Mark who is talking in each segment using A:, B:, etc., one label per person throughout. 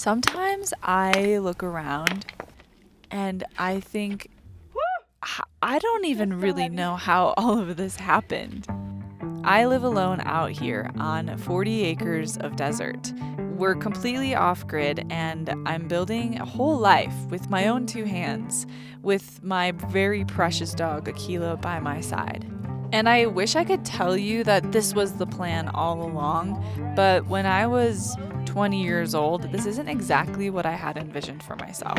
A: Sometimes I look around and I think, I don't even really know how all of this happened. I live alone out here on 40 acres of desert. We're completely off-grid, and I'm building a whole life with my own two hands, with my very precious dog, Akila, by my side. And I wish I could tell you that this was the plan all along, but when I was 20 years old, this isn't exactly what I had envisioned for myself.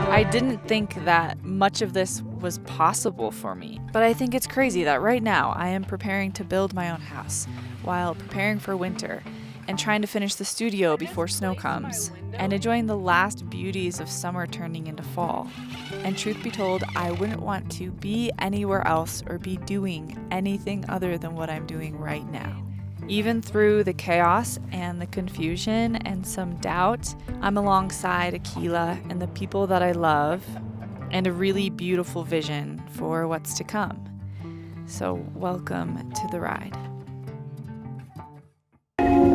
A: I didn't think that much of this was possible for me, but I think it's crazy that right now I am preparing to build my own house while preparing for winter and trying to finish the studio before snow comes and enjoying the last beauties of summer turning into fall. And truth be told, I wouldn't want to be anywhere else or be doing anything other than what I'm doing right now. Even through the chaos and the confusion and some doubt, I'm alongside Akila and the people that I love and a really beautiful vision for what's to come. So welcome to the ride.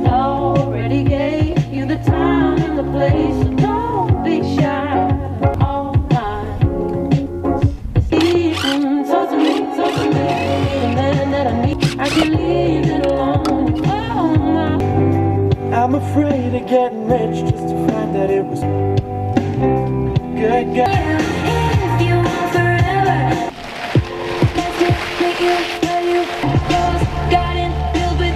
B: Already gave you the time and the place, so don't be shy. All night, talk to me, the man that I need. I can leave it alone. Oh my.
C: I'm afraid of getting rich just to find that it was good.
B: If you want forever, let's just make you where you was. Got it filled with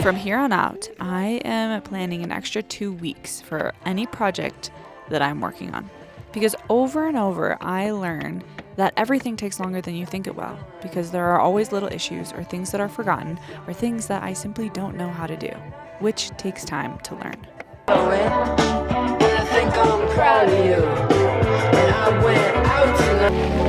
A: From here on out, I am planning an extra 2 weeks for any project that I'm working on. Because over and over, I learn that everything takes longer than you think it will, because there are always little issues or things that are forgotten or things that I simply don't know how to do, which takes time to learn.
B: I think I'm proud of you. And I went out tonight.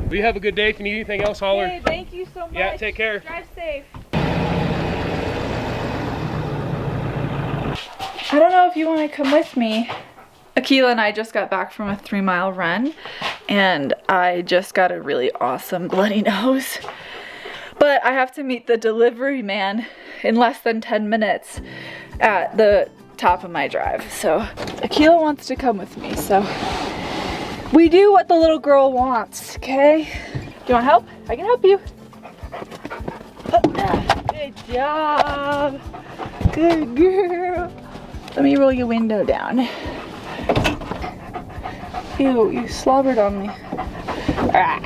D: Well, you have a good day. If you need anything else, holler.
E: Hey, thank you so much.
D: Yeah, take care.
E: Drive safe. I don't know if you want to come with me. Akila and I just got back from a 3-mile run, and I just got a really awesome bloody nose. But I have to meet the delivery man in less than 10 minutes at the top of my drive. So Akila wants to come with me, so we do what the little girl wants, okay? Do you want help? I can help you. Good job. Good girl. Let me roll your window down. Ew, you slobbered on me. Alright.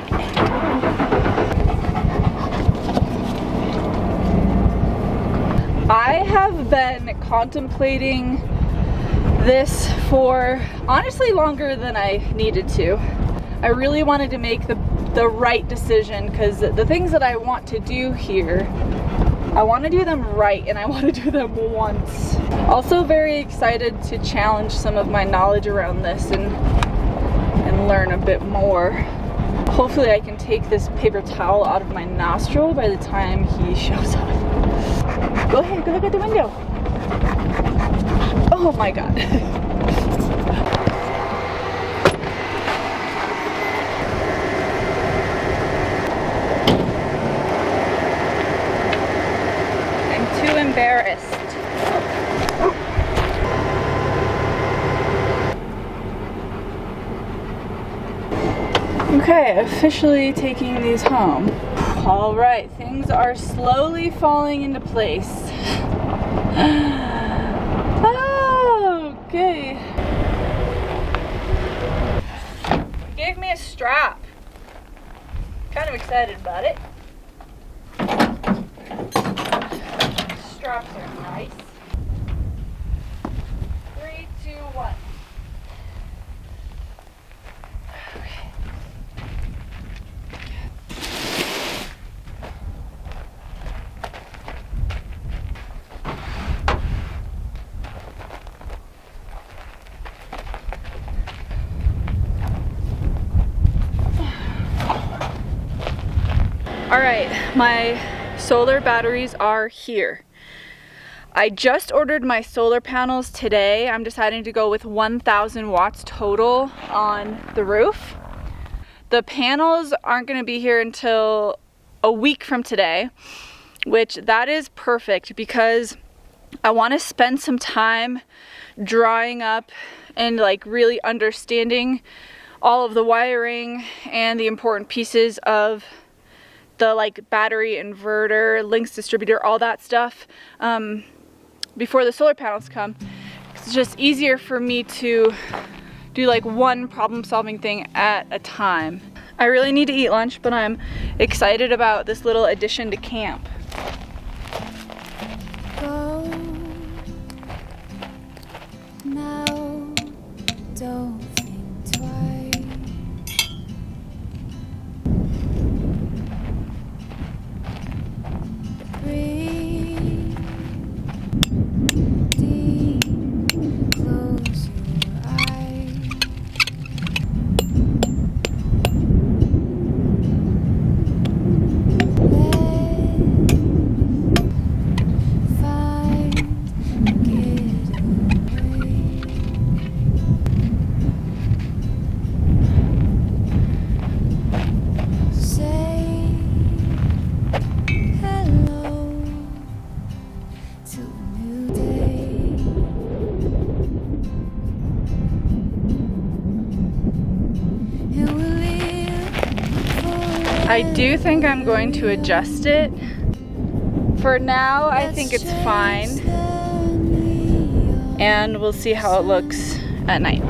E: I have been contemplating this for honestly longer than I needed to. I really wanted to make the right decision, because the things that I want to do here, I want to do them right, and I want to do them once. Also very excited to challenge some of my knowledge around this and learn a bit more. Hopefully I can take this paper towel out of my nostril by the time he shows up. Go ahead, go look at the window. Oh my god. I'm too embarrassed. Okay, officially taking these home. All right, things are slowly falling into place. Oh, okay. strap. Kind of excited about it. Straps are nice. 3, 2, 1. Okay. All right, my solar batteries are here. I just ordered my solar panels today. I'm deciding to go with 1,000 watts total on the roof. The panels aren't going to be here until a week from today, which that is perfect because I want to spend some time drawing up and like really understanding all of the wiring and the important pieces of the like battery, inverter, links distributor, all that stuff before the solar panels come. It's just easier for me to do like one problem-solving thing at a time. I really need to eat lunch, but I'm excited about this little addition to camp.
B: Go now, don't think twice. Breathe deep, close your eyes.
E: I do think I'm going to adjust it. For now, I think it's fine. And we'll see how it looks at night.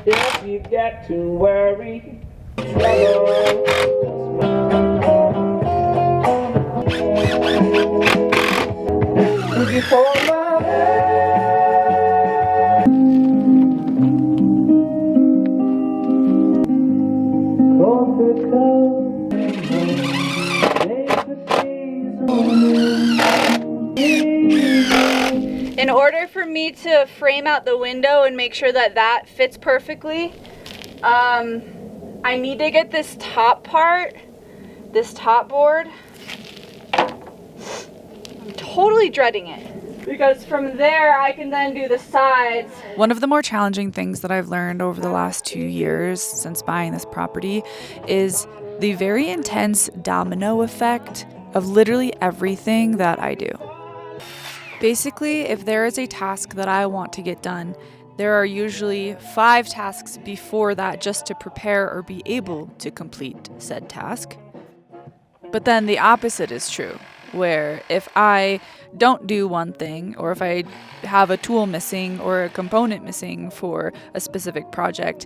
C: If you get to worry, trouble. Would you fall in love?
E: In order for me to frame out the window and make sure that that fits perfectly, I need to get this top part, this top board. I'm totally dreading it because from there I can then do the sides.
A: One of the more challenging things that I've learned over the last 2 years since buying this property is the very intense domino effect of literally everything that I do. Basically, if there is a task that I want to get done, there are usually 5 tasks before that just to prepare or be able to complete said task. But then the opposite is true, where if I don't do one thing, or if I have a tool missing or a component missing for a specific project,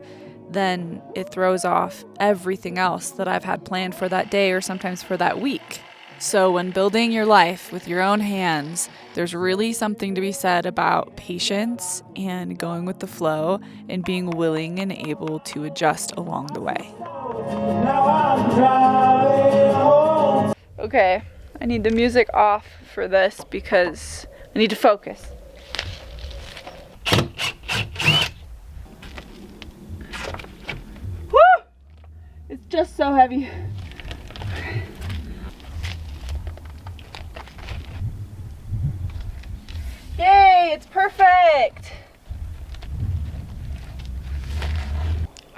A: then it throws off everything else that I've had planned for that day or sometimes for that week. So when building your life with your own hands, there's really something to be said about patience and going with the flow and being willing and able to adjust along the way.
E: Okay, I need the music off for this because I need to focus. Woo! It's just so heavy. Yay, it's perfect!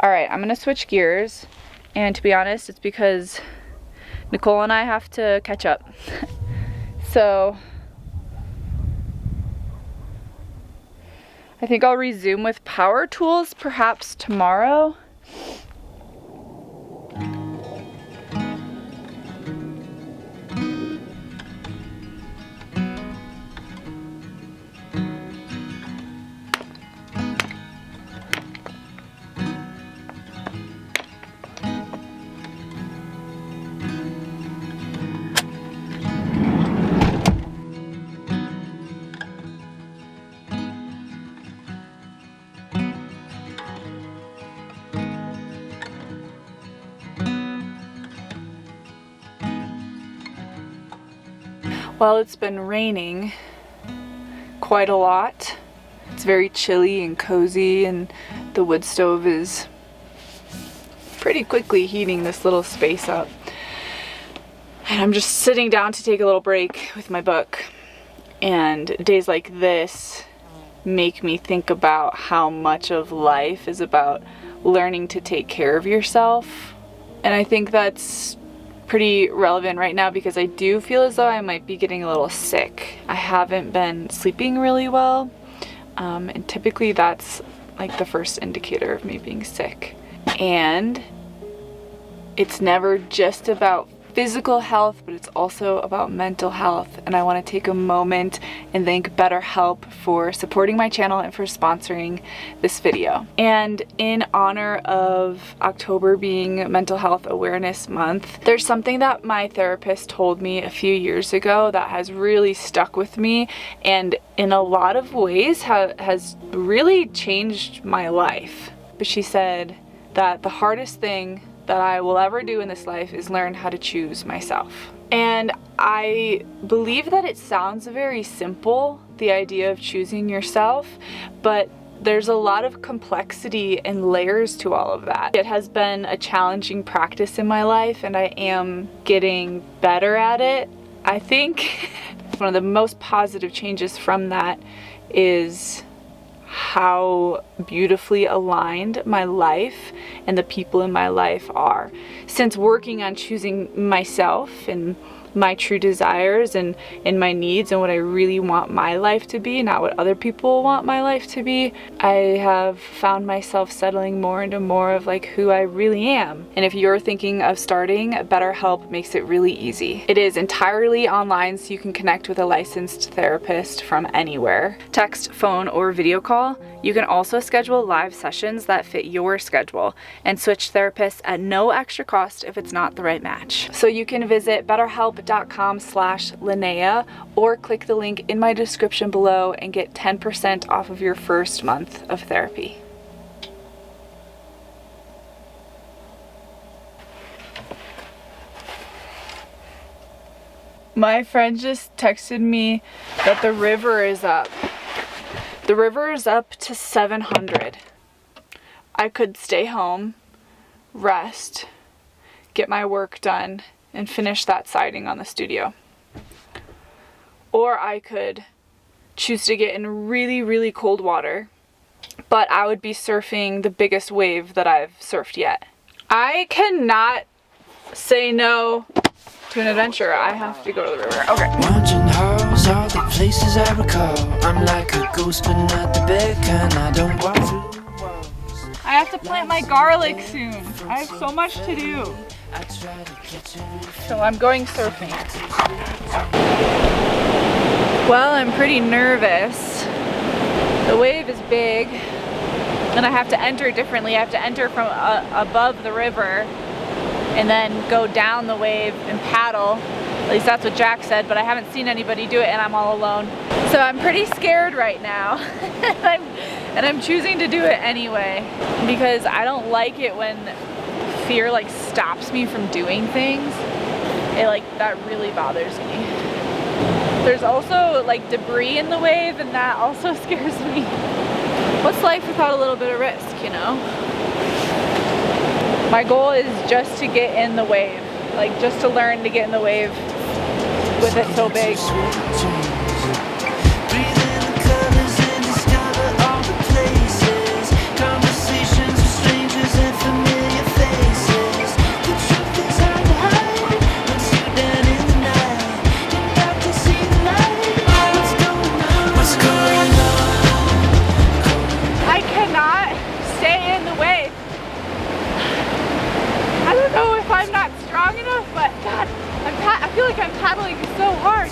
E: Alright, I'm gonna switch gears, and to be honest, it's because Nicole and I have to catch up. So I think I'll resume with power tools perhaps tomorrow. Well, it's been raining quite a lot. It's very chilly and cozy, and the wood stove is pretty quickly heating this little space up. And I'm just sitting down to take a little break with my book. And days like this make me think about how much of life is about learning to take care of yourself. And I think that's pretty relevant right now because I do feel as though I might be getting a little sick. I haven't been sleeping really well, and typically that's like the first indicator of me being sick. And it's never just about physical health, but it's also about mental health. And I want to take a moment and thank BetterHelp for supporting my channel and for sponsoring this video. And in honor of October being Mental Health Awareness Month, there's something that my therapist told me a few years ago that has really stuck with me, and in a lot of ways has really changed my life. But she said that the hardest thing that I will ever do in this life is learn how to choose myself. And I believe that it sounds very simple, the idea of choosing yourself, but there's a lot of complexity and layers to all of that. It has been a challenging practice in my life, and I am getting better at it. I think one of the most positive changes from that is how beautifully aligned my life and the people in my life are. Since working on choosing myself and my true desires and my needs and what I really want my life to be, not what other people want my life to be, I have found myself settling more into more of like who I really am. And if you're thinking of starting, BetterHelp makes it really easy. It is entirely online, so you can connect with a licensed therapist from anywhere. Text, phone, or video call. You can also schedule live sessions that fit your schedule and switch therapists at no extra cost if it's not the right match. So you can visit betterhelp.com/Linnea or click the link in my description below and get 10% off of your first month of therapy. My friend just texted me that the river is up. The river is up to 700. I could stay home, rest, get my work done, and finish that siding on the studio. Or I could choose to get in really, really cold water, but I would be surfing the biggest wave that I've surfed yet. I cannot say no to an adventure. I have to go to the river. Okay.
F: Wandering halls, all the places I recall. I'm like a ghost, but not the bad kind. I don't walk through walls.
E: I have to plant my garlic soon. I have so much to do.
F: I try to catch it.
E: So I'm going surfing. Well, I'm pretty nervous. The wave is big, and I have to enter differently. I have to enter from above the river and then go down the wave and paddle. At least that's what Jack said, but I haven't seen anybody do it, and I'm all alone. So I'm pretty scared right now. and I'm choosing to do it anyway because I don't like it when fear like stops me from doing things. That really bothers me. There's also like debris in the wave, and that also scares me. What's life without a little bit of risk, you know? My goal is just to get in the wave, like just to learn to get in the wave with it so big. I feel like I'm paddling so hard.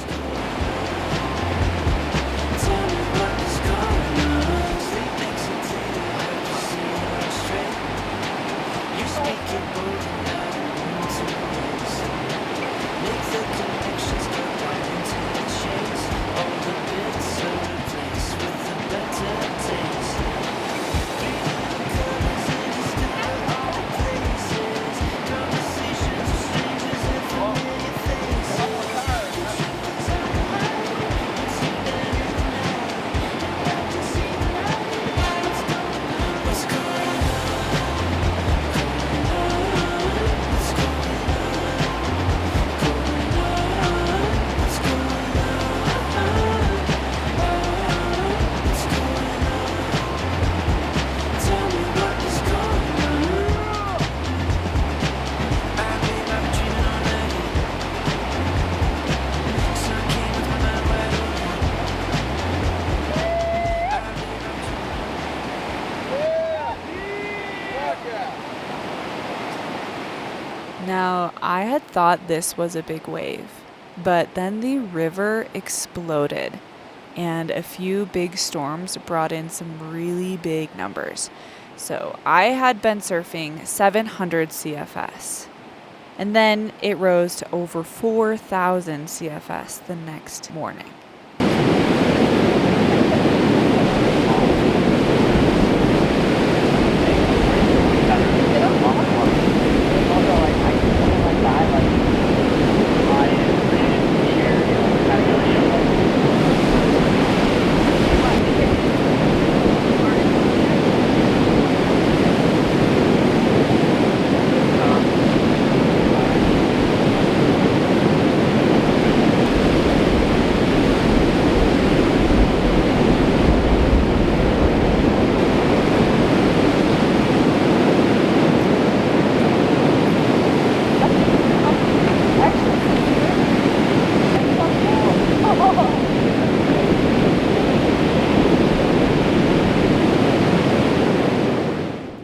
A: Now, I had thought this was a big wave, but then the river exploded, and a few big storms brought in some really big numbers. So I had been surfing 700 CFS, and then it rose to over 4,000 CFS the next morning.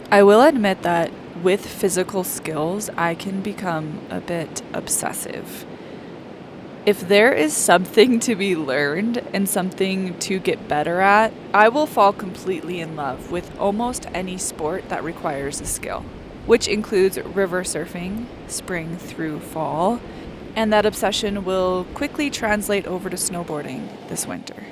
A: I will admit that with physical skills, I can become a bit obsessive. If there is something to be learned and something to get better at, I will fall completely in love with almost any sport that requires a skill, which includes river surfing, spring through fall, and that obsession will quickly translate over to snowboarding this winter.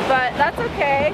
E: But that's okay.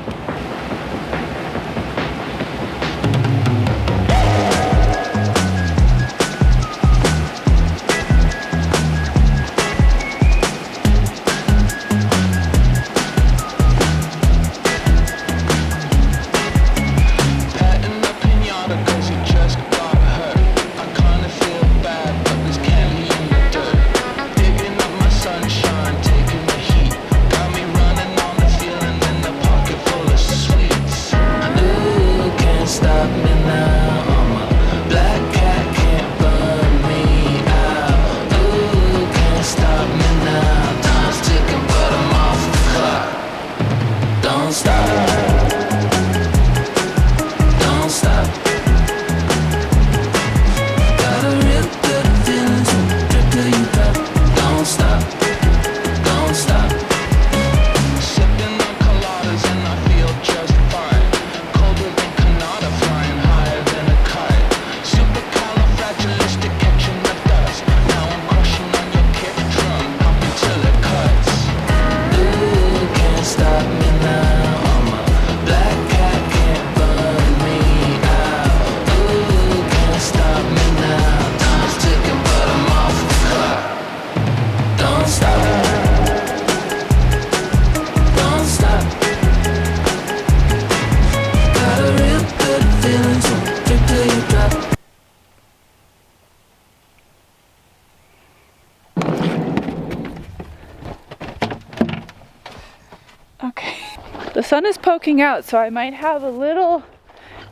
E: The sun is poking out, so I might have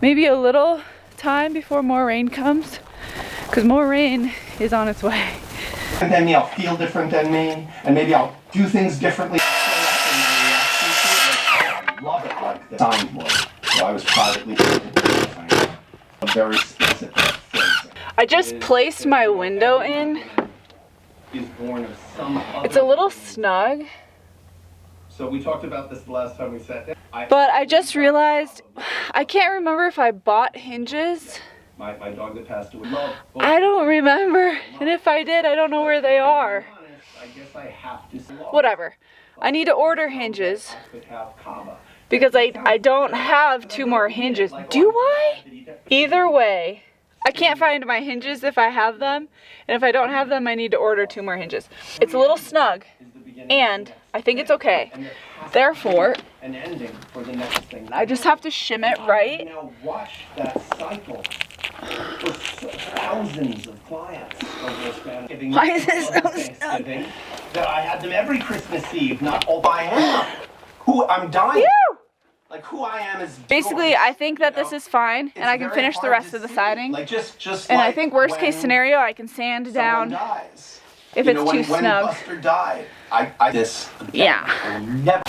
E: maybe a little time before more rain comes, because more rain is on its way.
G: And then I'll feel different than me, and maybe I'll do things differently. I love it like the soundboard. So I was privately a very specific phrasing.
E: I just placed my window in.
G: Is born of some
E: It's a little snug.
G: So we talked about this the last time we sat down.
E: But I just realized, I can't remember if I bought hinges.
G: My dog that passed away.
E: I don't remember. And if I did, I don't know where they are.
G: I guess I have to.
E: Whatever. I need to order hinges. Because I don't have 2 more hinges. Do I? Either way, I can't find my hinges if I have them. And if I don't have them, I need to order 2 more hinges. It's a little snug. And I think it's okay. Therefore,
G: An ending for the next thing.
E: I just have to shim it right.
G: Now watch that cycle with thousands of clients over the span of giving
E: Why is it so
G: Thanksgiving that I had them every Christmas Eve, not all I am. Who I'm dying. Like who I am is
E: Basically,
G: yours,
E: I think that
G: you
E: this
G: know?
E: is fine, and
G: It's
E: I can
G: very
E: finish the
G: hard
E: rest
G: to
E: of the
G: see.
E: siding.
G: Like just
E: And I
G: like
E: think worst case
G: when
E: scenario, I can sand
G: someone
E: down
G: dies.
E: if
G: You
E: it's
G: know,
E: too
G: when
E: snug.
G: Buster died, I this
E: Yeah.
G: I will never.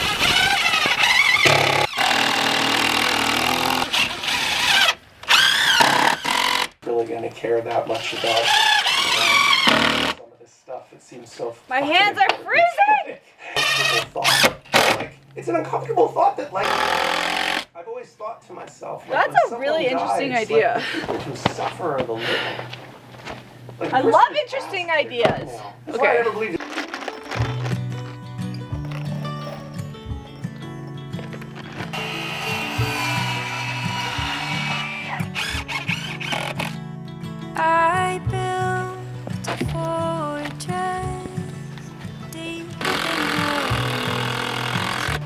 G: Really gonna care that much about some of this stuff. It seems so.
E: My
G: fucking
E: hands are
G: important.
E: freezing!
G: Uncomfortable thought. Like, it's an uncomfortable thought that, like, I've always thought to myself. Like,
E: That's
G: when
E: a
G: someone
E: really interesting
G: dies,
E: idea.
G: Like, the people who suffer are the living. Like,
E: I
G: the
E: love
G: person who
E: interesting
G: passed, they're dead
E: ideas.
G: now. That's why I
E: Okay.
G: never believed.
B: I built a fortress deep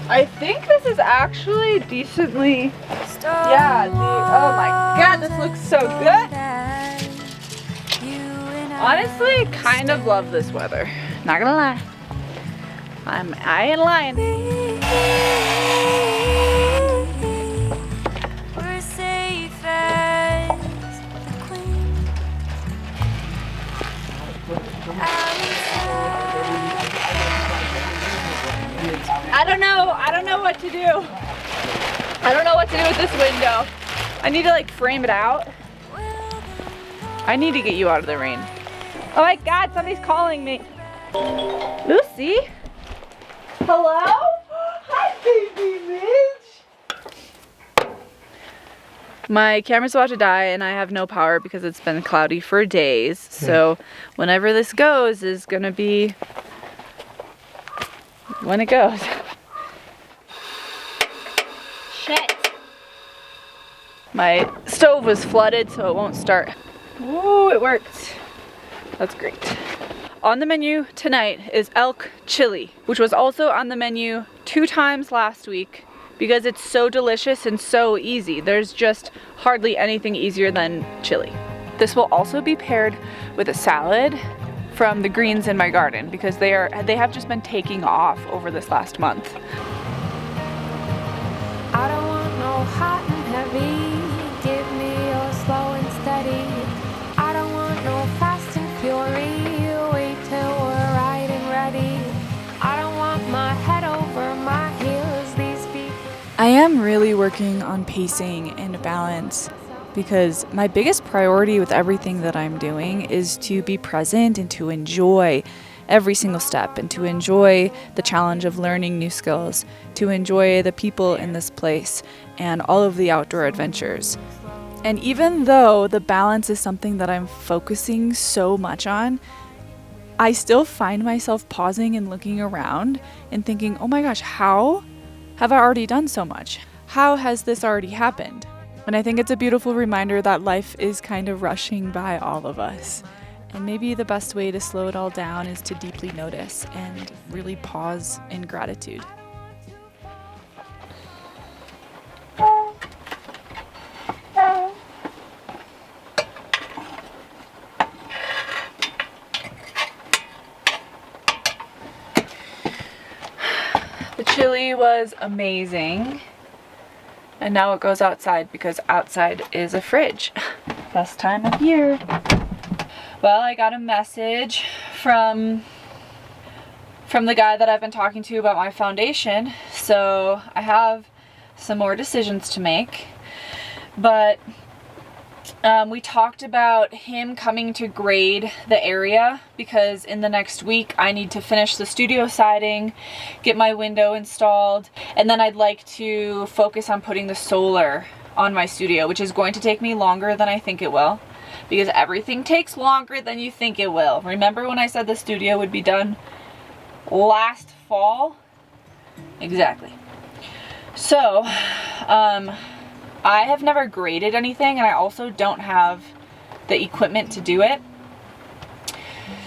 E: I think this is actually decently.
B: within
E: Yeah, oh my god, this looks so good. Honestly, kind of love this weather. Not gonna lie. I ain't lying.
B: we're safe as the queen.
E: I don't know what to do. I don't know what to do with this window. I need to like frame it out. I need to get you out of the rain. Oh my god, somebody's calling me. Lucy? Hello? Hi, baby Midge. My camera's about to die and I have no power because it's been cloudy for days. So whenever this goes is gonna be when it goes. Shit. My stove was flooded so it won't start. Ooh, it worked. That's great. On the menu tonight is elk chili, which was also on the menu 2 times last week because it's so delicious and so easy. There's just hardly anything easier than chili. This will also be paired with a salad from the greens in my garden because they have just been taking off over this last month.
B: I don't want no hot and heavy. Give me your slow and steady. I don't want no fast and fury. Wait till we're riding ready. I don't want my head over my heels. These feet.
A: I am really working on pacing and balance because my biggest priority with everything that I'm doing is to be present and to enjoy every single step and to enjoy the challenge of learning new skills, to enjoy the people in this place and all of the outdoor adventures. And even though the balance is something that I'm focusing so much on, I still find myself pausing and looking around and thinking, oh my gosh, how have I already done so much? How has this already happened? And I think it's a beautiful reminder that life is kind of rushing by all of us. And maybe the best way to slow it all down is to deeply notice and really pause in gratitude.
E: The chili was amazing. And now it goes outside because outside is a fridge. Best time of year. Well, I got a message from the guy that I've been talking to about my foundation. So I have some more decisions to make. But we talked about him coming to grade the area because in the next week I need to finish the studio siding, get my window installed, and then I'd like to focus on putting the solar on my studio, which is going to take me longer than I think it will because everything takes longer than you think it will. Remember when I said the studio would be done last fall? Exactly. So, I have never graded anything and I also don't have the equipment to do it.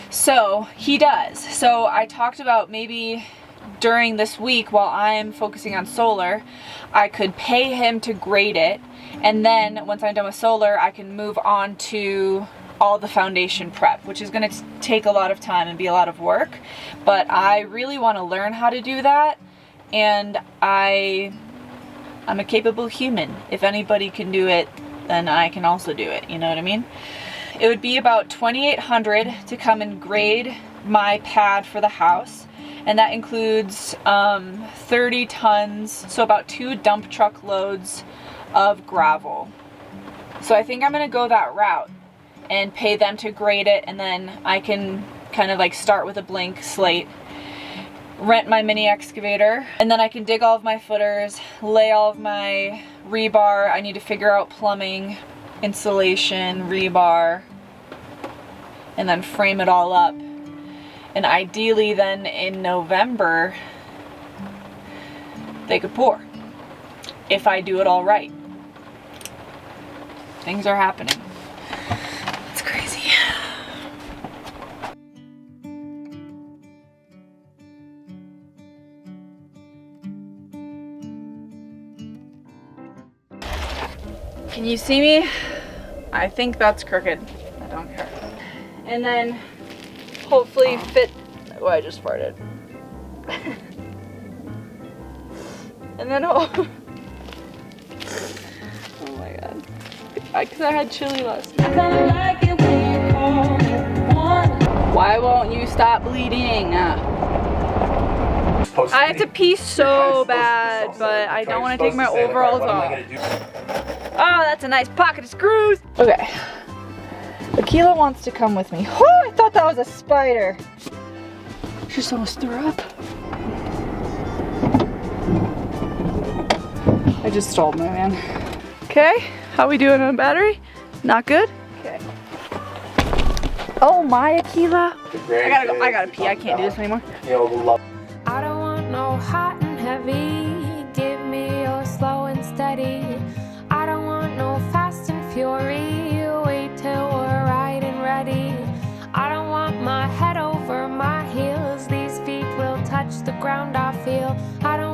E: So he does. So I talked about maybe during this week while I'm focusing on solar, I could pay him to grade it And then once I'm done with solar, I can move on to all the foundation prep, which is going to take a lot of time and be a lot of work. But I really want to learn how to do that, and I'm a capable human. If anybody can do it, then I can also do it, you know what I mean? It would be about $2,800 to come and grade my pad for the house, and that includes 30 tons, so about 2 dump truck loads of gravel. So I think I'm gonna go that route and pay them to grade it, and then I can kind of like start with a blank slate, rent my mini excavator, and then I can dig all of my footers, lay all of my rebar. I need to figure out plumbing, insulation, rebar, and then frame it all up. And ideally then in November, they could pour, if I do it all right. Things are happening. It's crazy. Can you see me? I think that's crooked. I don't care. And then hopefully fit. Oh, I just farted. And then oh my god. Because I had chili last night. Why won't you stop bleeding? I have to pee so bad, but I don't want to take my overalls off. Oh, that's a nice pocket of screws. Okay. Akila wants to come with me. Oh, I thought that was a spider. She's almost threw up. I just stalled my man. Okay, how we doing on battery? Not good? Okay. Oh my, Akila. I gotta go, I gotta pee, I can't do this anymore.
B: I don't want no hot and heavy. Give me your slow and steady. I don't want no fast and fury. Wait till we're right and ready. I don't want my head over my heels. These feet will touch the ground, I feel. I don't